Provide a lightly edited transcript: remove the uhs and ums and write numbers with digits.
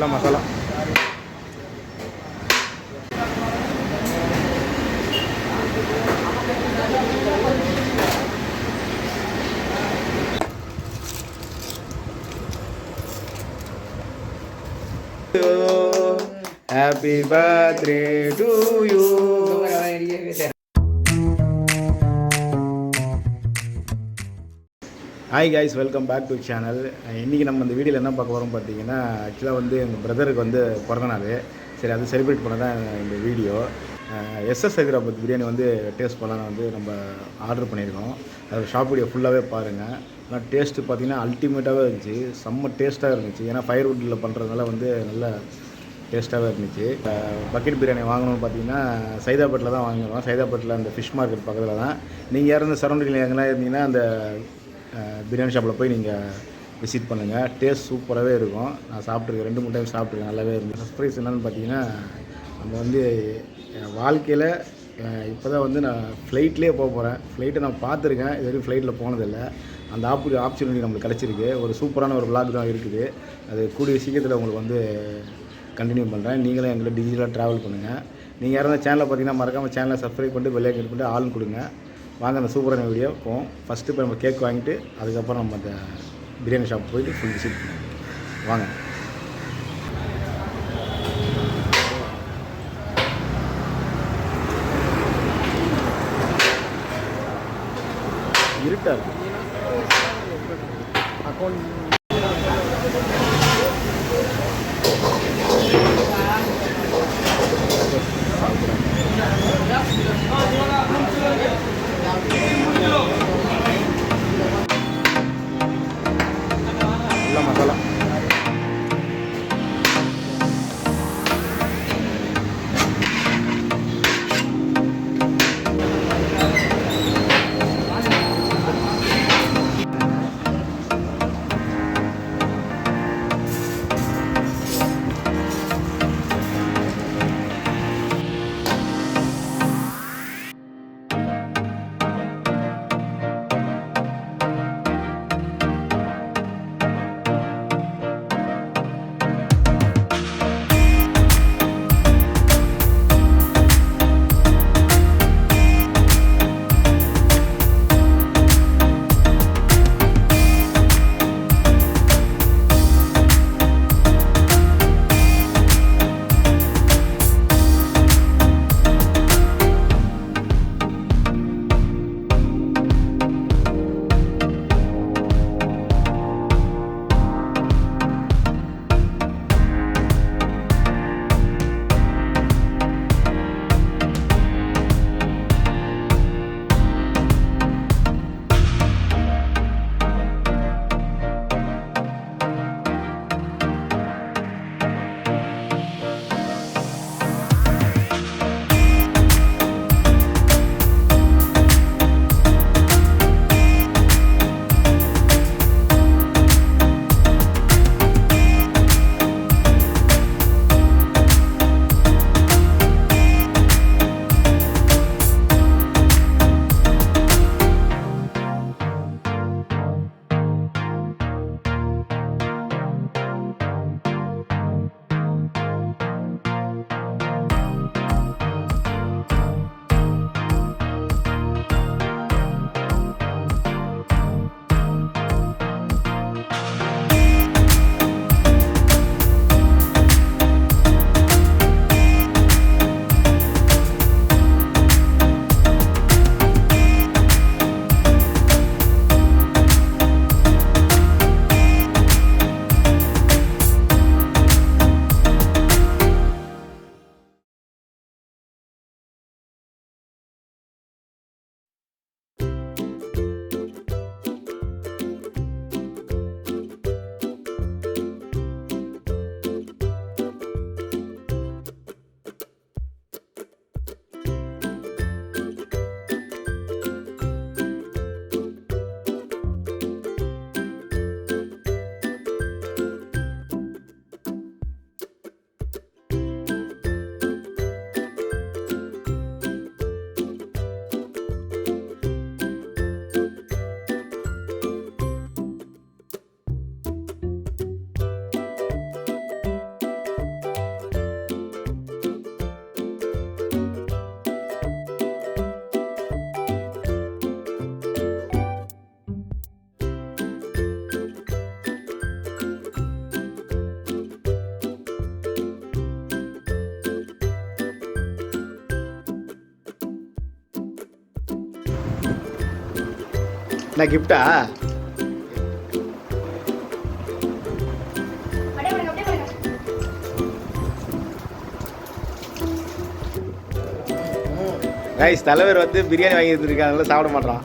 ஃபுல்லாக masala. Happy birthday to you. Hi guys, welcome back to channel. இன்றைக்கி நம்ம இந்த வீடியோவில் என்ன பார்க்க வரோம் பார்த்தீங்கன்னா, ஆக்சுவலாக வந்து எங்கள் பிரதருக்கு வந்து பிறந்த நாள். சரி, அது செலிப்ரேட் பண்ண தான் இந்த வீடியோ. ஹைதராபாத் பிரியாணி வந்து டேஸ்ட் பண்ணலாம் வந்து நம்ம ஆர்டர் பண்ணியிருக்கோம். அது ஷாப் வீடியோ ஃபுல்லாகவே பாருங்கள். ஆனால் டேஸ்ட்டு பார்த்திங்கன்னா அல்டிமேட்டாகவே இருந்துச்சு, செம்ம டேஸ்ட்டாக இருந்துச்சு. ஏன்னா ஃபயர்வுட்டில் பண்ணுறதுனால வந்து நல்ல டேஸ்ட்டாகவே இருந்துச்சு. பக்கெட் பிரியாணி வாங்கணும்னு பார்த்தீங்கன்னா சைதாப்பேட்டில் தான் வாங்கிடுவோம். சைதாப்பேட்டில் அந்த ஃபிஷ் மார்க்கெட் பக்கத்தில் தான். நீங்கள் யாரும் இந்த சரௌண்டிங்கில் எங்கெல்லாம் இருந்தீங்கன்னா அந்த பிரியாணி ஷாப்பில் போய் நீங்கள் விசிட் பண்ணுங்கள். டேஸ்ட் சூப்பராகவே இருக்கும். நான் சாப்பிட்ருக்கேன், 2-3 டைம் சாப்பிட்ருக்கேன், நல்லாவே இருக்கும். சர்ப்ரைஸ் என்னென்னு பார்த்தீங்கன்னா, நம்ம வந்து என் வாழ்க்கையில் இப்போ தான் வந்து நான் ஃப்ளைட்லேயே போக போகிறேன். ஃப்ளைட்டை நான் பார்த்துருக்கேன், இது வரைக்கும் ஃப்ளைட்டில் போனதில்லை. அந்த ஆப்பர்ச்சுனிட்டி நம்மளுக்கு கிடச்சிருக்கு. ஒரு சூப்பரான ஒரு விளாக் தான் இருக்குது. அது கூடிய சீக்கிரத்தில் உங்களுக்கு வந்து கண்டினியூ பண்ணுறேன். நீங்களும் எங்களை டிஜிட்டலாக ட்ராவல் பண்ணுங்கள். நீங்கள் யாராவது சேனலை பார்த்தீங்கன்னா மறக்காமல் சேனலை சப்ஸ்கிரைப் பண்ணிட்டு பெல் ஐக்கன் பண்ணிட்டு ஆள் கொடுங்க. வாங்க அந்த சூப்பரான வீடியோ போவோம். ஃபஸ்ட்டு இப்போ நம்ம கேக் வாங்கிட்டு அதுக்கப்புறம் நம்ம அந்த பிரியாணி ஷாப் போயிட்டு ஃபுல் விசிட் பண்ணுவோம். வாங்க. இருட்டாக இருக்குது. அக்கௌண்ட் ஃபுல்லாக மசாலா. நான் கிஃப்டா? ரைஸ் தலைவர் வந்து பிரியாணி வாங்கி எடுத்துருக்காங்க, அதனால சாப்பிட மாட்டான்.